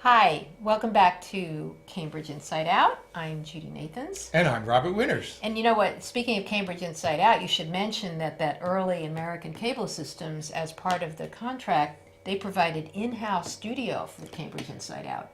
Hi, welcome back to Cambridge Inside Out. I'm Judy Nathans. And I'm Robert Winters. And you know what, speaking of Cambridge Inside Out, you should mention that early American Cable Systems, as part of the contract, they provided in-house studio for Cambridge Inside Out.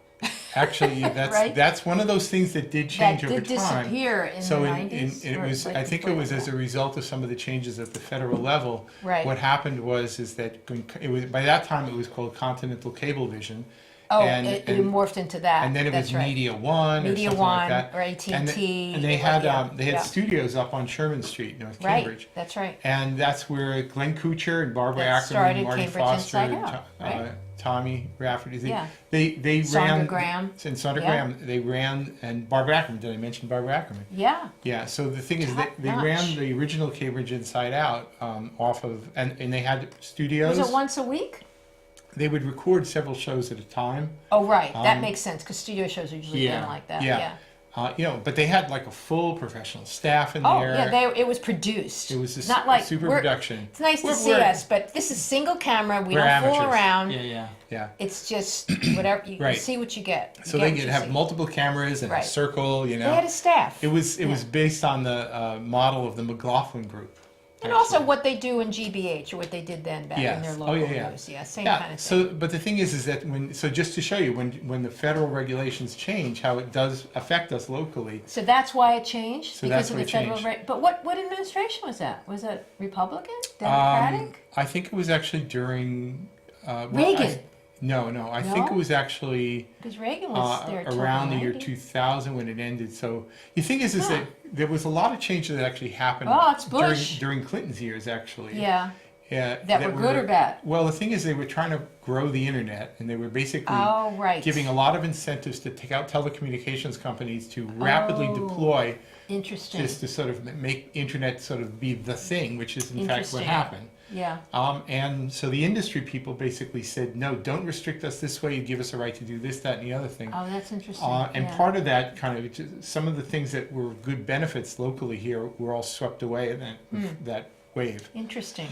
Actually, Right? that's one of those things that did change That over did time. disappear in So the in, 90s? it or was, like I think it before was as that? a result of some of the changes at the federal level. Right. What happened is that it was, by that time it was called Continental Cablevision. Oh, and, it and, morphed into that. and then it That's was right. Media One or Media something One like that. or AT&T. And they had yeah. studios up on Sherman Street, North Right, Cambridge. that's right. And that's where Glenn Kuchar and Barbara That started Ackerman, Marty Cambridge Foster, Inside and Out, right? Tommy Rafferty. Yeah. They Sondra ran. Graham. And Sondra Yeah. Graham, they ran, and Barbara Ackerman. Did I mention Barbara Ackerman? Yeah. Yeah. So the thing is, they Top-notch. ran the original Cambridge Inside Out off of, and they had studios. Was it once a week? They would record several shows at a time. Oh, right. That makes sense because studio shows are usually Yeah, done like that. yeah. But they had like a full professional staff in Oh, there. yeah. It was produced. It was a not like super we're- production. It's nice to see us, but this is single camera. We We're don't fool amateurs. around. Yeah. It's just whatever you Right. see what you get. You So get they what could you have see. multiple cameras and a Right. circle. They had a staff. It was based on the model of the McLaughlin Group. And also what they do in GBH, or what they did then back in their Yes. local Yeah. news. Yeah, same kind of thing. So, but the thing is that just to show you, when the federal regulations change, how it does affect us locally. So that's why it changed? So because that's of why the it federal changed. But what administration was that? Was that Republican? Democratic? I think it was actually during Reagan. No. I think No? it was actually Because Reagan was there till around the year 90s. 2000 when it ended. So the thing is that there was a lot of changes that actually happened Oh, it's Bush. during Clinton's years, actually. Yeah. Yeah, That were good or bad? Well, the thing is, they were trying to grow the internet, and they were basically Oh, right. giving a lot of incentives to take out telecommunications companies to rapidly deploy, Interesting. just to sort of make internet sort of be the thing, which is in fact what Interesting. happened. Yeah. And so the industry people basically said, no, don't restrict us this way. You give us a right to do this, that, and the other thing. Oh, that's interesting. And yeah. part of that some of the things that were good benefits locally here were all swept away in that wave. Interesting.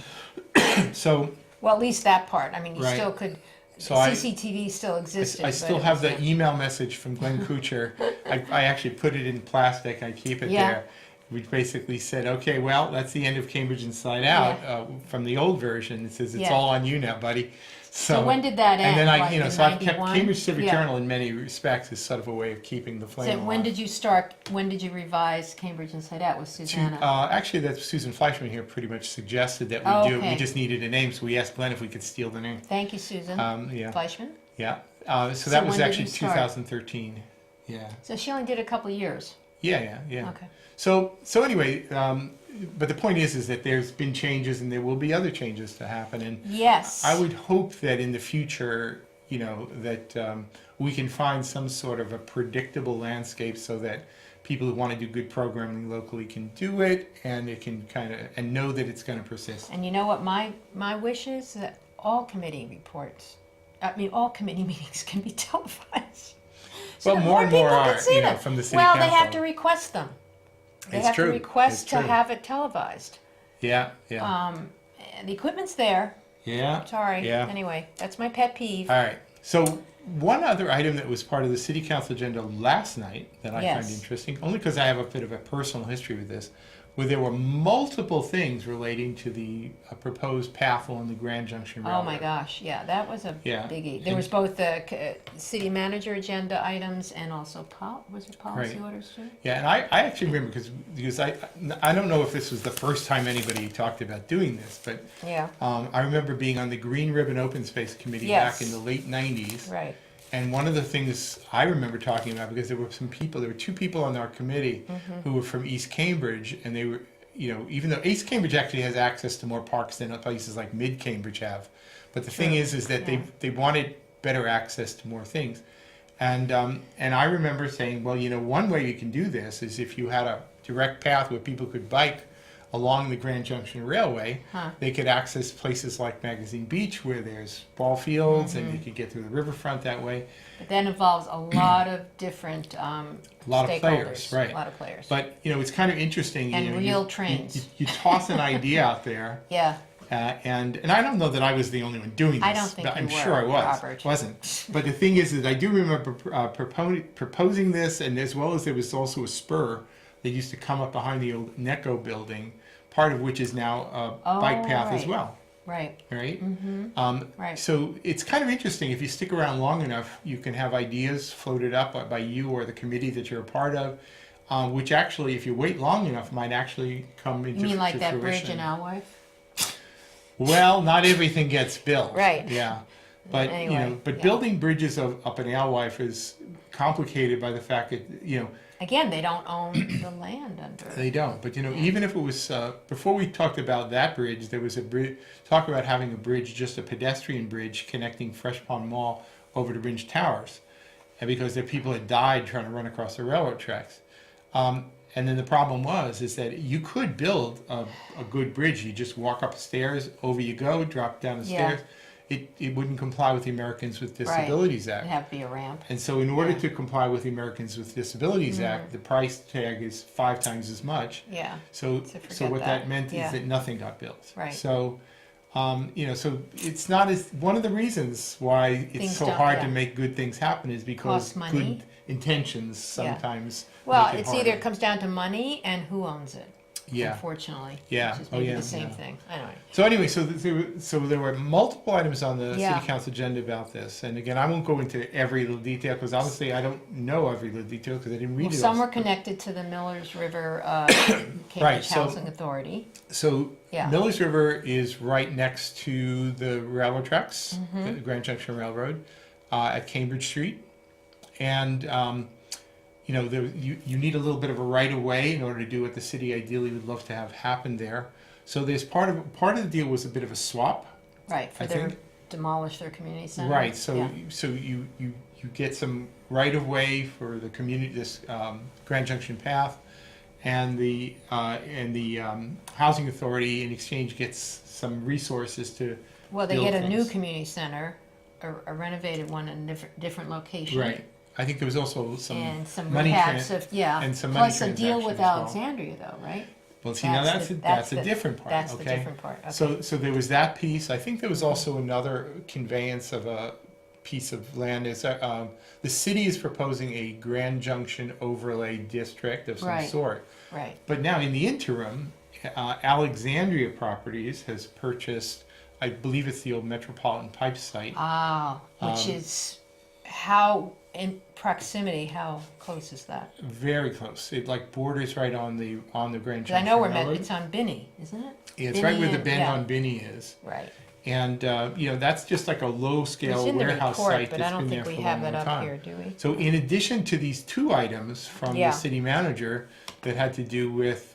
So. Well, at least that part. I mean, you Right. still could. So CCTV still existed. I but still it have was the email message from Glenn Kuchar. I actually put it in plastic. I keep it Yeah. there. Which basically said, okay, well, that's the end of Cambridge Inside Out from the old version. It says, it's Yeah. all on you now, buddy. So when did that end? And then Like in I've kept 91? Cambridge Civic Yeah. Journal in many respects as sort of a way of keeping the flame So when alive. did you start? When did you revise Cambridge Inside Out with Susanna? Actually, that Susan Fleischman here pretty much suggested that we Oh, do it. okay. We just needed a name, so we asked Glenn if we could steal the name. Thank you, Susan Yeah. Fleischman. Yeah. So So that was when did actually you start? 2013. Yeah. So she only did a couple of years. Yeah. Okay. So anyway, but the point is that there's been changes and there will be other changes to happen. And Yes. I would hope that in the future, that we can find some sort of a predictable landscape so that people who want to do good programming locally can do it, and it can and know that it's going to persist. And you know what my wish is? That all committee all committee meetings can be televised. So Well, that more and people more can are, see them. from the city Well, council. they have to request them. They It's have true. to request It's to true. have it televised. Yeah. And the equipment's there. Yeah. Sorry. Yeah. Anyway, that's my pet peeve. All right. So one other item that was part of the city council agenda last night that I find Yes. interesting, only because I have a bit of a personal history with this, where there were multiple things relating to the proposed path along the Grand Junction Railroad. Oh my gosh, yeah, that was a Yeah. biggie. There And- was both the city manager agenda items and also was it policy Right. orders too? Yeah, and I actually remember because I don't know if this was the first time anybody talked about doing this, but Yeah, I remember being on the Green Ribbon Open Space Committee Yes. back in the late 90s. right. And one of the things I remember talking about, because there were two people on our committee who were from East Cambridge, and they were, even though East Cambridge actually has access to more parks than places like Mid Cambridge have, but the thing is that they wanted better access to more things, and I remember saying, well, one way you can do this is if you had a direct path where people could bike along the Grand Junction Railway, they could access places like Magazine Beach where there's ball fields and they could get through the riverfront that way. But that involves a lot of different lot of stakeholders, players, right. A lot of players. But it's kind of interesting. And real trains. You toss an idea out there, Yeah, And I don't know that I was the only one doing this. I don't think but I'm you sure I were, was. Robert. Wasn't. But the thing is that I do remember proposing this, and as well as there was also a spur that used to come up behind the old NECO building, part of which is now a bike path as right. well. Right. Right? Right. So it's kind of interesting. If you stick around long enough, you can have ideas floated up by you or the committee that you're a part of, which actually, if you wait long enough, might actually come into You mean like to that fruition. bridge in Alewife? Well, not everything gets built. Right. Yeah. But Anyway, but yeah. building bridges up in Alewife is complicated by the fact that Again, they don't own the land under. they don't. But even if it was before we talked about that bridge, there was a bridge talk about having a bridge, just a pedestrian bridge connecting Fresh Pond Mall over to Ringe Towers, and because the people had died trying to run across the railroad tracks. And then the problem is that you could build a good bridge. You just walk up the stairs, over you go, drop down the Yeah. stairs. It wouldn't comply with the Americans with Disabilities Act. It'd have to be a ramp. And so in order Yeah. to comply with the Americans with Disabilities Act, the price tag is 5 times as much. Yeah. So forget what that meant Yeah. is that nothing got built. Right. So, so it's not as, one of the reasons why it's Things so don't- hard yeah. to make good things happen is because Costs money. good intentions sometimes Well, make it it's harder. either comes down to money and who owns it. Yeah. Unfortunately. Yeah. Which is Oh, maybe yeah, the same yeah. thing. I don't know. So anyway, so there were multiple items on the Yeah. city council agenda about this, and again, I won't go into every little detail because honestly, I don't know every little detail because I didn't read Well, it. some all. were connected to the Millers River Cambridge Right, so- Housing Authority. So Yeah. Millers River is right next to the railroad tracks, Mm-hmm. the Grand Junction Railroad, at Cambridge Street, and you need a little bit of a right of way in order to do what the city ideally would love to have happen there. So there's part of the deal was a bit of a swap. Right, for I their think- demolish their community center. Right. So Yeah. so you get some right of way for the community, this Grand Junction path, and the housing authority in exchange gets some resources to. Well, they build get a new things. community center, a renovated one in a different location. Right. I think there was also some And some money rehabs tran- of, yeah. and some money Plus a deal with transactions as well. Alexandria though, right? Well, see, now that's the- a different part. That's okay? the different part. Okay. So there was that piece. I think there was also another conveyance of a piece of land. The city is proposing a Grand Junction overlay district of some Right. sort. Right. But now, in the interim, Alexandria Properties has purchased, I believe it's the old Metropolitan Pipe site. Ah, which is how, in proximity, how close is that? Very close. It like borders right on the Grand 'Cause I Junction know Railroad. it's on Binney, isn't it? It's right where the and- bend yeah. on Binney is. Right. And, that's just like a It's low-scale in the warehouse report, site but I that's don't been there think for we a have long, that long up time. here, do we? So in addition to these two items from Yeah. the city manager that had to do with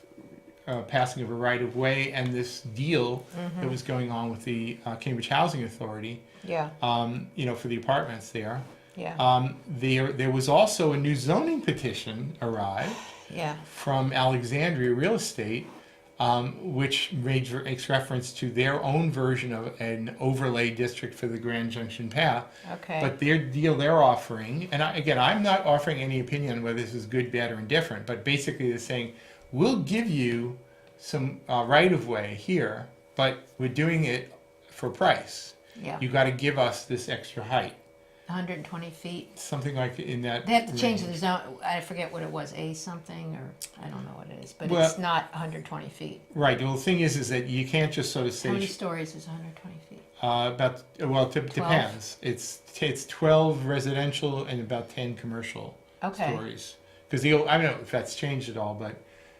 passing of a right-of-way and this deal Mm-hmm. that was going on with the Cambridge Housing Authority, Yeah, for the apartments there, yeah, there was also a new zoning petition arrived yeah. from Alexandria Real Estate, which makes reference to their own version of an overlay district for the Grand Junction Path. Okay. But their deal they're offering, and I'm not offering any opinion on whether this is good, bad, or indifferent, but basically they're saying, we'll give you some right-of-way here, but we're doing it for price. Yeah, You got to give us this extra height, 120 feet. something like in that. They have to change range. the zone, I forget what it was, A something, or I don't know what it is, but Well- it's not 120 feet. Right. Well, the thing is that you can't just sort of How many say stories is 120 feet? depends. It's 12 residential and about 10 commercial Okay. stories. Because I don't know if that's changed at all, but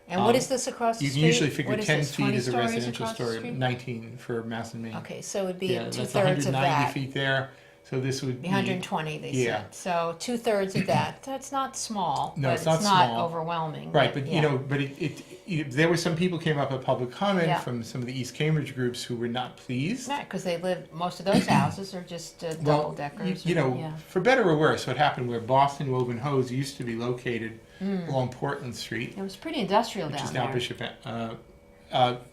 And what is this across the you street? can usually figure What is 10 this, feet 20 is a stories residential across the story, street? 19 for Mass and Main. Okay, so it would be Yeah, that's two-thirds 190 of that. feet there. So this would be 120, they Yeah. said. So two-thirds of that. That's not small, No, but it's not small. overwhelming. right, but yeah. but there were some people came up with public comment Yeah. from some of the East Cambridge groups who were not pleased. Right, because they live, most of those houses are just Well, double deckers. yeah. for better or worse, what happened where Boston Woven Hose used to be located Mm. along Portland Street, It was pretty industrial which down is now there. Bishop.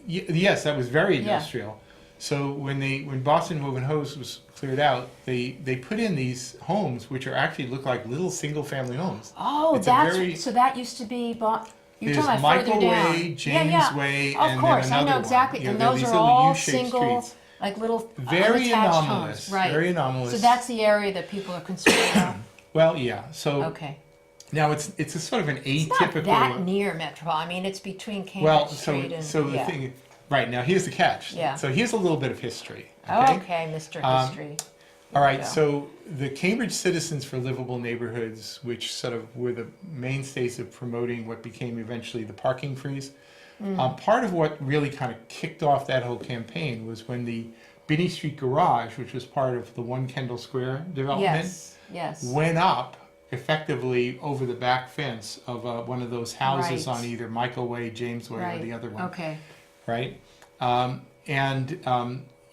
Yes, that was very Yeah. industrial. So when Boston Woven Hose was cleared out, they put in these homes which are actually look like little single family homes. Oh, It's a that's very- so that used to be You're There's talking about further Michael down. Way, James yeah. Way, Of and course, then another I know exactly. one. You And know, those these are little all U-shaped single, streets. like little Very unattached anomalous. homes. Right. Very anomalous. So that's the area that people are concerned about. Well, yeah. So Okay. now it's a sort of an It's atypical. not that near Metropolitan. I mean, it's between Cambridge well, Street and so the yeah. thing, right now here's the catch. Yeah. So here's a little bit of history. Okay, Mr. History. All right, Yeah. so the Cambridge Citizens for Livable Neighborhoods, which sort of were the mainstays of promoting what became eventually the parking freeze, part of what really kind of kicked off that whole campaign was when the Binney Street Garage, which was part of the One Kendall Square development, Yes. went up effectively over the back fence of one of those houses Right. on either Michael Way, James Way, or the other one. Okay. Right?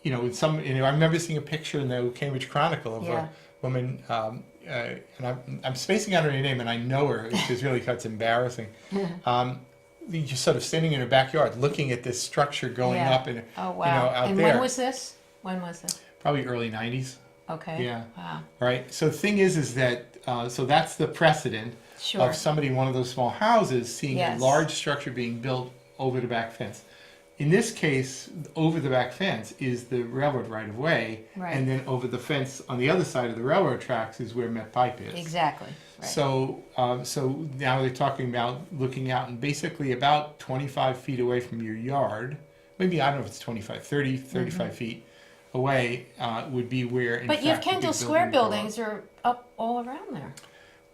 You know, I remember seeing a picture in the Cambridge Chronicle of Yeah. a woman, and I'm spacing out her name, and I know her, which is really it's embarrassing. Just sort of standing in her backyard, looking at this structure going Yeah. up, and Oh wow. you know, out and there. when was this? When was this? Probably early '90s. Okay. Yeah. Wow. Right. So the thing is that so that's the precedent Sure. of somebody in one of those small houses seeing Yes. a large structure being built over the back fence. In this case, over the back fence is the railroad right of way, Right. and then over the fence on the other side of the railroad tracks is where Met Pipe is. Exactly. Right. So, so now they're talking about looking out and basically about 25 feet away from your yard, maybe, I don't know if it's 25, 30, 35 feet away, would be where, in But fact, you have the big Kendall Square building would go up. buildings are up all around there.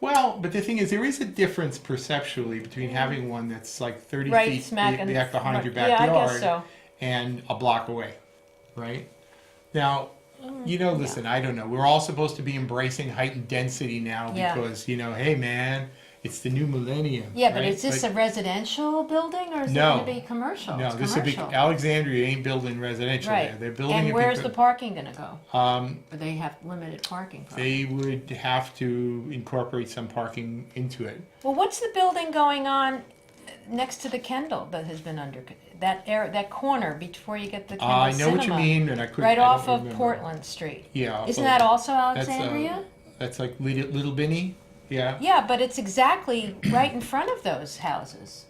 Well, but the thing is, there is a difference perceptually between having one that's like 30 Right, feet smack in back behind front. your Yeah, I backyard guess so. and a block away, right? Now, you know, listen, I don't know. We're all supposed to be embracing heightened density now Yeah. because, you know, hey man, it's the new millennium. Yeah, but right? is this a residential building or is No. it going to be commercial? No, It's this would be commercial. Alexandria ain't building residential Right. there. They're building And a where's big, the parking going to go? um, Or they have limited parking? Probably. they would have to incorporate some parking into it. Well, what's the building going on next to the Kendall that has been under that corner before you get the Kendall I know what you Cinema? mean, and I couldn't. Right I don't off of remember. Portland Street. Yeah. Isn't so that also that's, Alexandria? That's like Little Binny. Yeah. Yeah, but it's exactly right in front of those houses.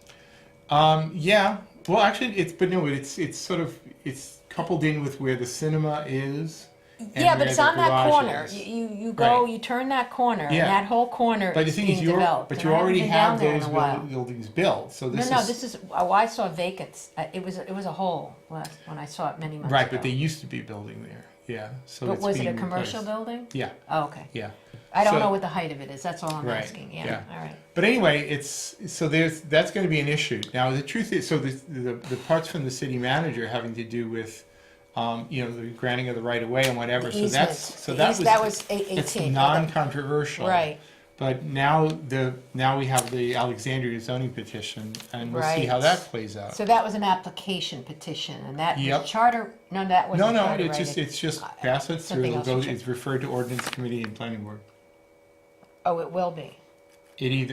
Yeah. Well, actually, it's sort of coupled in with where the cinema is. and Yeah, but where it's the on that garage corner. is. You go, Right. you turn that corner, Yeah. and that whole corner But the is thing being is, developed. but and you I haven't already been have down there in those a while. buildings built. So this No, is this is. Oh, I saw vacants. It was a hole last when I saw it many months right, ago. but they used to be building there. Yeah. So But it's was it a being commercial replaced. building? Yeah. Oh, okay. Yeah. I don't So- know what the height of it is. That's all I'm Right, asking. Yeah. yeah. All right. But anyway, that's going to be an issue. Now the truth is, so the parts from the city manager having to do with, you know, the granting of the right of way and whatever. The So that was it's 18. non-controversial. Right. But now we have the Alexandria zoning petition, and we'll see how Right. that plays out. So that was an application petition, and that Yep. was charter. No, that wasn't No, charter. it's right? just pass it through. something It'll else go. to check. It's referred to ordinance committee and planning board. Oh, it will be.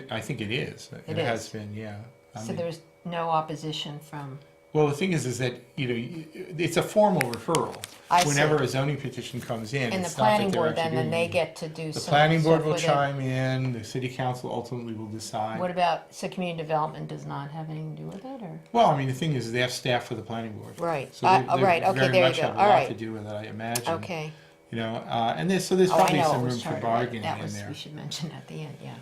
I think it is. It has is. been, yeah. I So mean- there's no opposition from. Well, the thing is that, you know, it's a formal referral. I see. Whenever a zoning petition comes in, And the it's not that planning they're board, actually then doing they it. get to do The some planning board stuff will with it. chime in, the city council ultimately will decide. What about, so community development does not have anything to do with it, or? Well, I mean, the thing is, they have staff for the planning board. Right. So they Right, okay, very there you much go. have a All lot right. to do with it, I imagine. Okay. You know, and there's Oh, I probably know, some it room was for charter. bargaining That in was, there. we should mention at the end, yeah.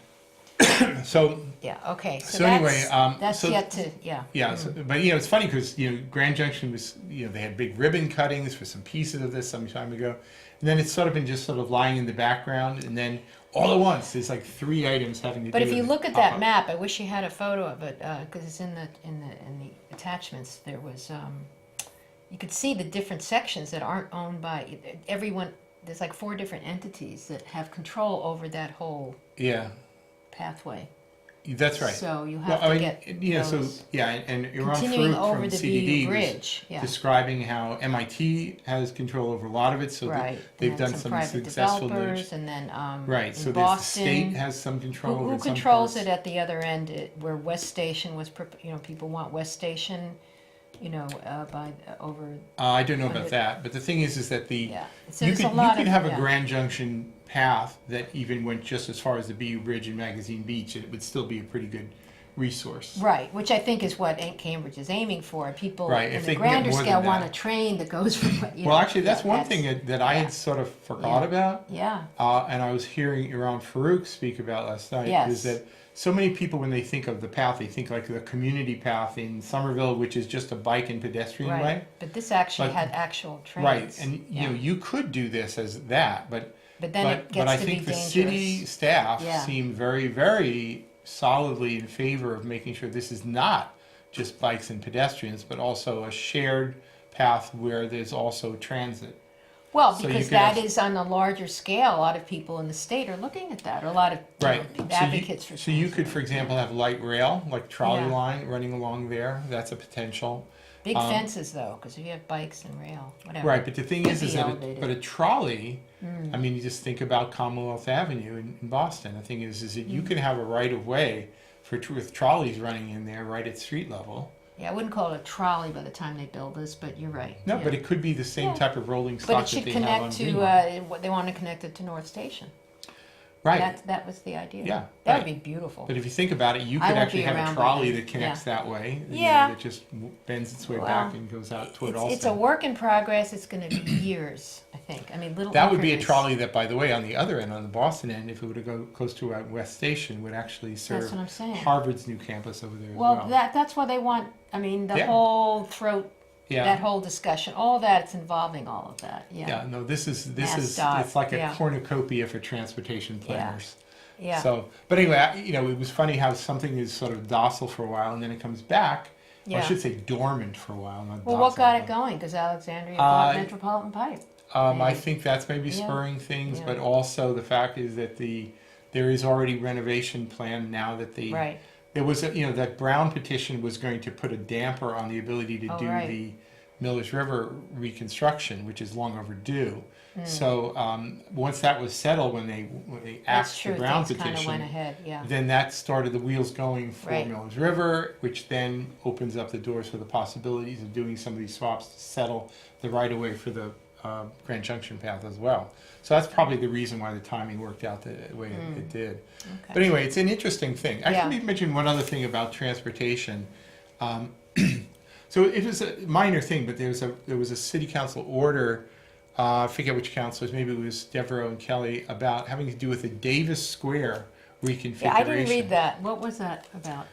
So, Yeah, okay, So anyway, that's so- yet to, yeah. yeah, but you know, it's funny because, you know, Grand Junction was, you know, they had big ribbon cuttings for some pieces of this some time ago. And then it's sort of been just sort of lying in the background. And then all at once, there's like 3 items having to But do if with you it look at pop that up. map, I wish you had a photo of it, because it's in the attachments, there was, you could see the different sections that aren't owned by, everyone, there's like 4 different entities that have control over that whole Yeah, pathway. that's right. So you Well, have I to mean, get you know, so, those. yeah, and Iran Continuing Farouk over from the CDD BU was Bridge, yeah. describing how MIT has control over a lot of it. So Right. they've and then done some private successful developers, and then Right, in so Boston, the state has some control over who some controls parts. it at the other end, where West Station was, you know, people want West Station, you know, over, I don't know about Under- that, but the thing is that the yeah. So you there's could a lot you could of, have a yeah. Grand Junction path that even went just as far as the BU Bridge and Magazine Beach, and it would still be a pretty good resource. Right, which I think is what Cambridge is aiming for. People Right, in if the they can get grander more than scale that. want a train that goes from. Well, actually, that's one thing that I yeah. had sort of forgot Yeah. about, Yeah. and I was hearing Iran Farouk speak about last night, Yes. is that so many people, when they think of the path, they think like the community path in Somerville, which is just a bike and pedestrian Right. way. But this actually But- had actual trains. Right, and yeah. you could do this as that, but then it gets I to think be the dangerous. city staff Yeah. seem very, very solidly in favor of making sure this is not just bikes and pedestrians, but also a shared path where there's also transit. Well, So you because could that have- is on a larger scale. A lot of people in the state are looking at that. Or a lot of Right. advocates for. So you transit. could, for example, have light rail, like trolley Yeah. line running along there. That's a potential. Big fences though, because if you have bikes and rail, whatever. Right, but the thing Could is be that elevated. but a trolley, I mean, you just think about Commonwealth Avenue in Boston. The thing is that you can have a right of way with trolleys running in there right at street level. Yeah, I wouldn't call it a trolley by the time they build this, but you're right. No, yeah. but it could be the same Yeah. type of rolling But stock it should that they have on connect to Greenlawn. what they want to connect it to North Station. Right. That was the idea. Yeah, That right. would be beautiful. But if you think about it, you I could won't actually be have a around by trolley then. that connects that way. you know, Yeah. that just bends its way Well, back and goes out toward Allston. It's a work in progress. It's going to be years, I think. I mean, little. That would be a increments. trolley that, by the way, on the other end, on the Boston end, if it were to go close to West Station, would actually serve That's what I'm saying. Harvard's new campus over there Well, as well. that's why they want. I mean, the Yeah. whole throat. Yeah. That whole discussion, all that's involving all of that. Yeah. Yeah, no, this is MassDOT, it's like a yeah. cornucopia for transportation planners. Yeah. So, but anyway, it was funny how something is sort of docile for a while and then it comes back. Or I Yeah. should say dormant for a while, not Well, docile. what got it going? Because Alexandria bought Metropolitan Pipe. I Maybe. think that's maybe Yeah. spurring things, Yeah. but also the fact is that there is already renovation plan now that Right. there was that Brown petition was going to put a damper on the ability to Oh, do right. the Millers River reconstruction, which is long overdue. Hmm. So once that was settled, when they That's asked true. the Brown Things kind of went petition, ahead. Yeah. then that started the wheels going for Right. Millers River, which then opens up the doors for the possibilities of doing some of these swaps to settle the right of way for the Grand Junction path as well. So that's probably the reason why the timing worked out the way it did. Okay. But anyway, it's an interesting thing. Yeah. Actually, let me mention one other thing about transportation. So it was a minor thing, but there was a city council order. I forget which councilors, maybe it was Devereaux and Kelly, about having to do with the Davis Square reconfiguration. Yeah, I didn't read that. What was that about?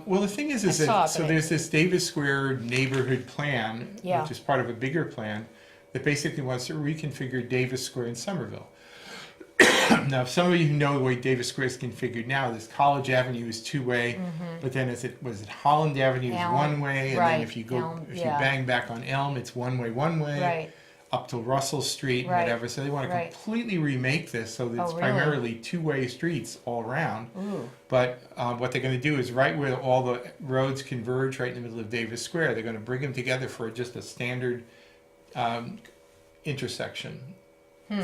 Well, the thing is I saw that it, so but there's this Davis Square neighborhood plan, Yeah. which is part of a bigger plan, that basically wants to reconfigure Davis Square in Somerville. Now, if some of you know the way Davis Square is configured now, this College Avenue is two-way, but then was it Holland Avenue is Elm, one-way, and right, then if you Elm, you yeah. bang back on Elm, it's one-way, Right. up to Russell Street and Right, whatever. So they want to right. completely remake this so that Oh, it's really? primarily two-way streets all around. Ooh. But what they're going to do is right where all the roads converge, right in the middle of Davis Square, they're going to bring them together for just a standard intersection.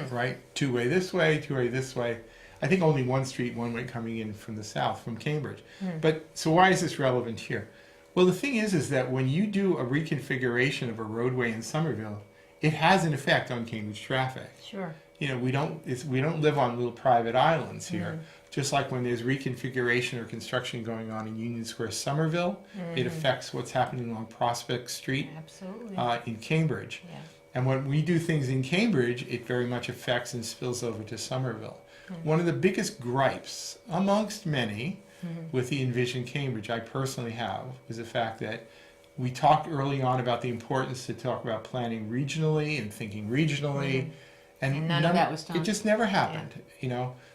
Right? Two-way this way, two-way this way. I think only one street, one way coming in from the south, from Cambridge. But so why is this relevant here? Well, the thing is that when you do a reconfiguration of a roadway in Somerville, it has an effect on Cambridge traffic. Sure. We don't live on little private islands here. Just like when there's reconfiguration or construction going on in Union Square, Somerville, it affects what's happening along Prospect Street Absolutely. in Cambridge. Yeah. And when we do things in Cambridge, it very much affects and spills over to Somerville. One of the biggest gripes, amongst many, with the Envision Cambridge, I personally have, is the fact that we talked early on about the importance to talk about planning regionally and thinking regionally, And none of that was done. It just never happened,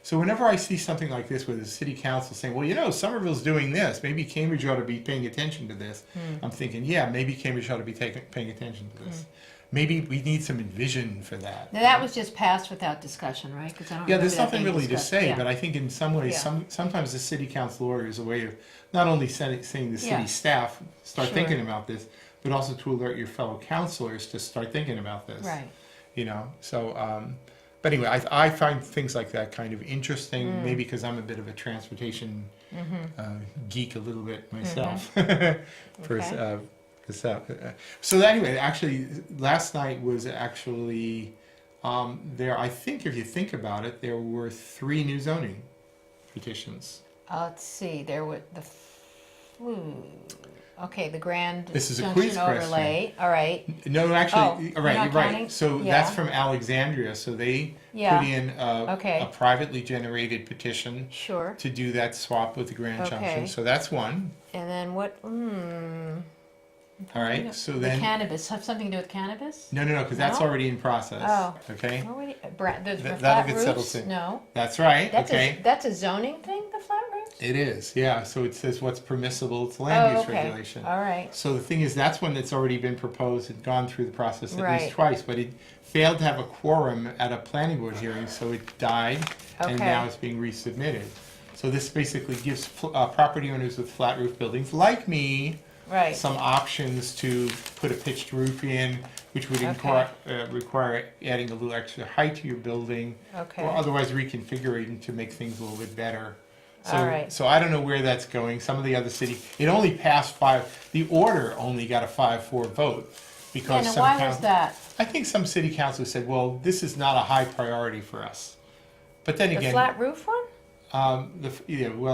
So whenever I see something like this with the city council saying, well, Somerville's doing this, maybe Cambridge ought to be paying attention to this, I'm thinking, yeah, maybe Cambridge ought to be paying attention to this. Maybe we need some Envision for that. Now, that was just passed without discussion, right? 'Cause I don't Yeah, remember there's that nothing being really to discussed. say, Yeah. but I think in some ways, Yeah. sometimes the city council order is a way of not only saying the city Yeah. staff, start Sure. thinking about this, but also to alert your fellow councilors to start thinking about this. Right. So, but anyway, I find things like that kind of interesting, maybe because I'm a bit of a transportation geek a little bit myself. Okay. So anyway, actually, last night was actually there. I think if you think about it, there were 3 new zoning petitions. Let's see. There were Okay, the Grand This is a Junction quiz question. overlay. All right. No, actually, Oh, all you're right, not you're right. counting? So Yeah. that's from Alexandria. So they Yeah. put in Okay. a privately generated petition Sure. to do that swap with the Grand Okay. Junction. So that's one. And then what? All right. So the then cannabis have something to do with cannabis? no, because that's No? already in process. Oh. Okay. Already, the That'll flat get roofs? settled soon. No. That's right. That's okay. that's a zoning thing. The flat roofs. It is. Yeah. So it says what's permissible. It's land use okay. regulation. All right. So the thing is, that's one that's already been proposed and gone through the process at Right. least twice, but it failed to have a quorum at a planning board hearing, so it died, and Okay. now it's being resubmitted. So this basically gives property owners with flat roof buildings, like me, Right. some options to put a pitched roof in, which would require adding a little extra height to your building, Okay. or otherwise reconfiguring to make things a little bit better. So, All right. so I don't know where that's going. Some of the other it only passed 5. The order only got a 5-4 vote Yeah. because Now, some why was that? I think some city councils said, well, this is not a high priority for us. But then The again, flat roof one?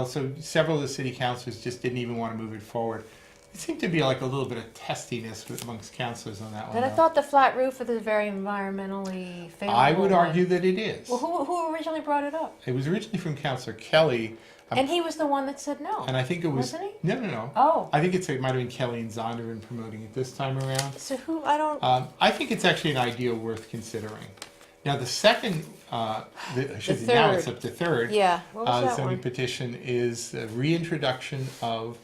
so several of the city councilors just didn't even want to move it forward. It seemed to be like a little bit of testiness amongst councilors on that one. But I though. thought the flat roof was a very environmentally favorable. I would one. argue that it is. Well, who originally brought it up? It was originally from Councilor Kelly. And he was the one that said no. And I think it was. Wasn't he? No. Oh. I think it might have been Kelly and Zondervan promoting it this time around. So who? I don't. I think it's actually an idea worth considering. Now, the second, now third. it's up to third. Yeah. What was that zoning one? petition is the reintroduction of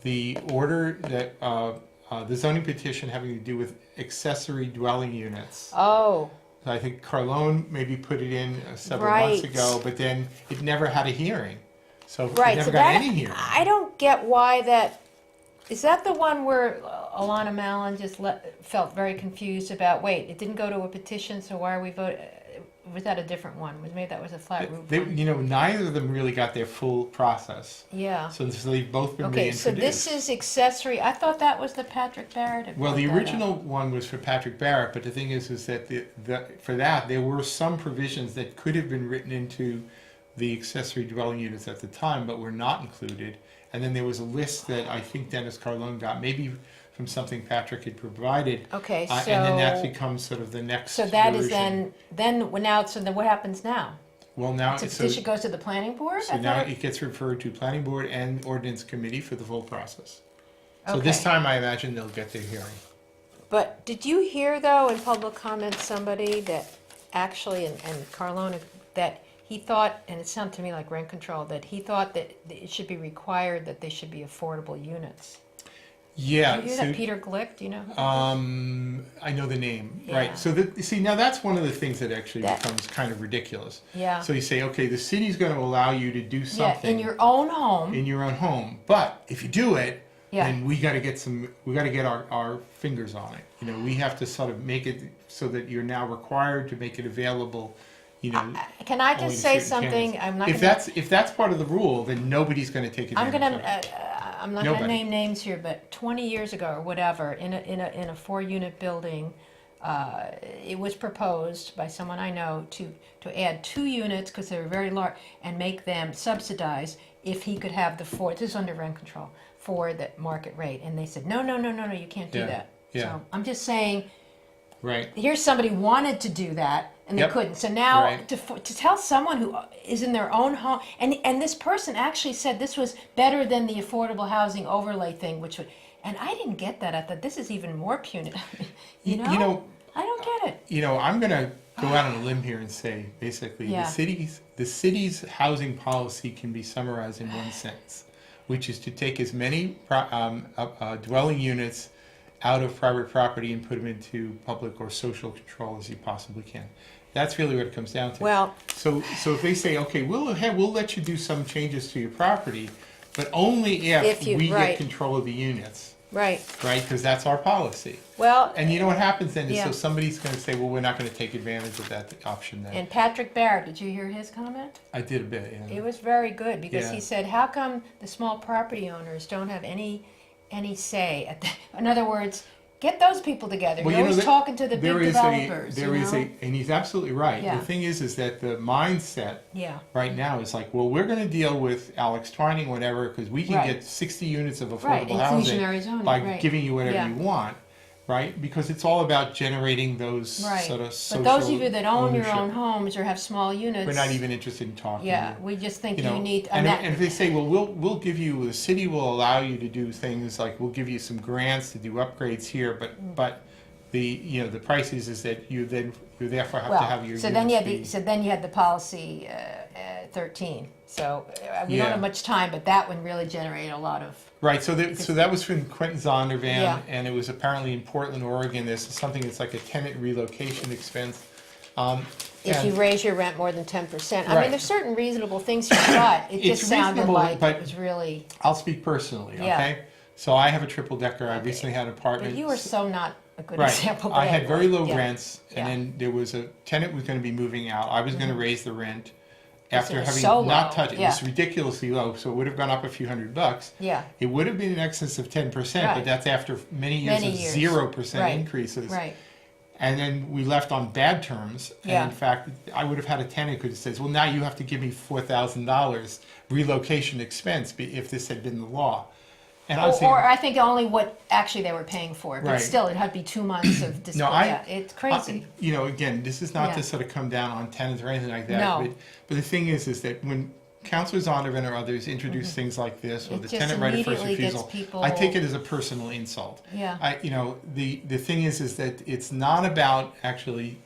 the order that, the zoning petition having to do with accessory dwelling units. Oh. I think Carlone maybe put it in several months Right. ago, but then it never had a hearing. So it Right. never So got that any hearing. I don't get why that. Is that the one where Alana Mallon just felt very confused about? Wait, it didn't go to a petition, so why are we voting? Was that a different one? Maybe that was a flat roof one. Neither of them really got their full process. Yeah. So they've both been Okay, so reintroduced. this is accessory. I thought that was the Patrick Barrett. had Well, brought the that up. original one was for Patrick Barrett, but the thing is that for that there were some provisions that could have been written into the accessory dwelling units at the time, but were not included. And then there was a list that I think Dennis Carlone got, maybe from something Patrick had provided. Okay, so And then that becomes sort of the next. so that is version. then now. So then what happens now? Well, now So it's petition goes to the planning board. So I now thought it gets referred to planning board and ordinance committee for the full process. So Okay. this time I imagine they'll get their hearing. But did you hear though in public comment somebody that actually and Carlone that he thought, and it sounded to me like rent control, that he thought that it should be required that they should be affordable units. Yeah. Did you hear so, that Peter Glick? Do you know? Who that is? I know the name, Yeah. right? So see now that's one of the things that actually That- becomes kind of ridiculous. Yeah. So you say, okay, the city's going to allow you to do Yeah, something in your own home. in your own home, but if you do it, Yeah. then we got to get our fingers on it. We have to sort of make it so that you're now required to make it available. Can I only just to say certain something? candidates. I'm not. if that's part of the rule, then nobody's going to take I'm advantage gonna. of it. I'm not gonna Nobody. name names here, but 20 years ago or whatever, in a 4-unit building, it was proposed by someone I know to add 2 units because they were very large and make them subsidized if he could have the 4. This is under rent control for the market rate, and they said no, you can't do Yeah, that. yeah. So I'm just saying. Right. Here's somebody wanted to do that and they Yep. couldn't. So now Right. to tell someone who is in their own home, and this person actually said this was better than the affordable housing overlay thing, which would, and I didn't get that. I thought this is even more punitive. you know, I don't get it. I'm going to go out on a limb here and say, basically, Yeah. the city's housing policy can be summarized in one sentence, which is to take as many dwelling units out of private property and put them into public or social control as you possibly can. That's really what it comes down to. Well, So if they say, okay, we'll let you do some changes to your property, but only if we right. get control of the units, right. right? Because that's our policy. Well, And you know what happens then is Yeah. so somebody's going to say, well, we're not going to take advantage of that option then. and Patrick Barrett, did you hear his comment? I did a bit, yeah. It was very good because Yeah. he said, how come the small property owners don't have any say at the, in other words, Get those people together. Well, You're always talking to the big there is developers. there is and he's absolutely right. Yeah. The thing is that the mindset Yeah. right now is like, well, we're going to deal with Alex Twining, whatever, because we can Right. get 60 units of Right, affordable housing inclusionary zoning, by right. giving you whatever Yeah. you want, right? Because it's all about generating those Right. sort of social But those of you that own your ownership. own homes or have small units, We're not even interested in talking. Yeah, to you. we just think You you, know, need. and that, if they say, well, we'll give you, the city will allow you to do things like we'll give you some grants to do upgrades here, but the price is that you therefore have to have your so then you units had be- then you had the policy 13. So we Yeah. don't have much time, but that one really generated a lot of. Right, so that was from Quentin Zondervan, Yeah. and it was apparently in Portland, Oregon. There's something that's like a tenant relocation expense. If And you raise your rent more than 10%, I Right. mean, there's certain reasonable things here, but it It's just sounded reasonable, like but- it was really. I'll speak personally, Yeah. okay? So I have a triple decker. I recently had an apartment. But you were so not a good Right. example. I but had very anyway, low yeah. rents, and Yeah. then there was a tenant was going to be moving out. I was going to raise the rent after it was having so not low, touched it. It yeah. was ridiculously low, so it would have gone up a few $100. Yeah. It would have been in excess of 10%, but Right. that's after many years Many of years. 0% Right. increases. Right. And then we left on bad terms. And Yeah. in fact, I would have had a tenant who says, well, now you have to give me $4,000 relocation expense if this had been the law. And I was Or I think only what actually they were paying for, but Right. still, it had to be 2 months of display. No, Yeah, it's crazy. again, this is not Yeah. to sort of come down on tenants or anything like that. No. But the thing is that when Councilor Zondervan or others introduce things like this, or It the just tenant right of first immediately gets refusal, people- I take it as a personal insult. Yeah. The thing is that it's not about actually,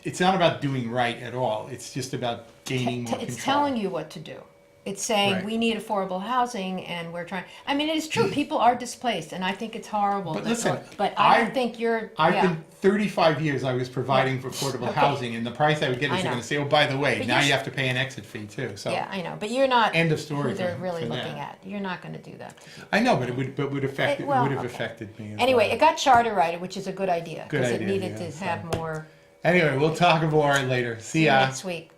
it's not about doing right at all. It's just about gaining more control. It's telling you what to do. It's saying Right. we need affordable housing, and we're trying. I mean, it is true. People are displaced, and I think it's horrible. But that- listen, but I don't I've- think you're. I've yeah. been 35 years. I was providing for affordable Okay. housing, and the price I would get I is they're know. going to say, "Oh, by the way, But now you're- you have to pay an exit fee too." So Yeah, I know, but you're not. End of story Who they're for- really for looking that. at. You're not going to do that. I know, but it would affect. It well, would have okay. affected me. As Anyway, well. it got charter righted, which is a good idea Good because it idea, needed yeah, to so. have more. Anyway, we'll talk more later. See See you ya. next week.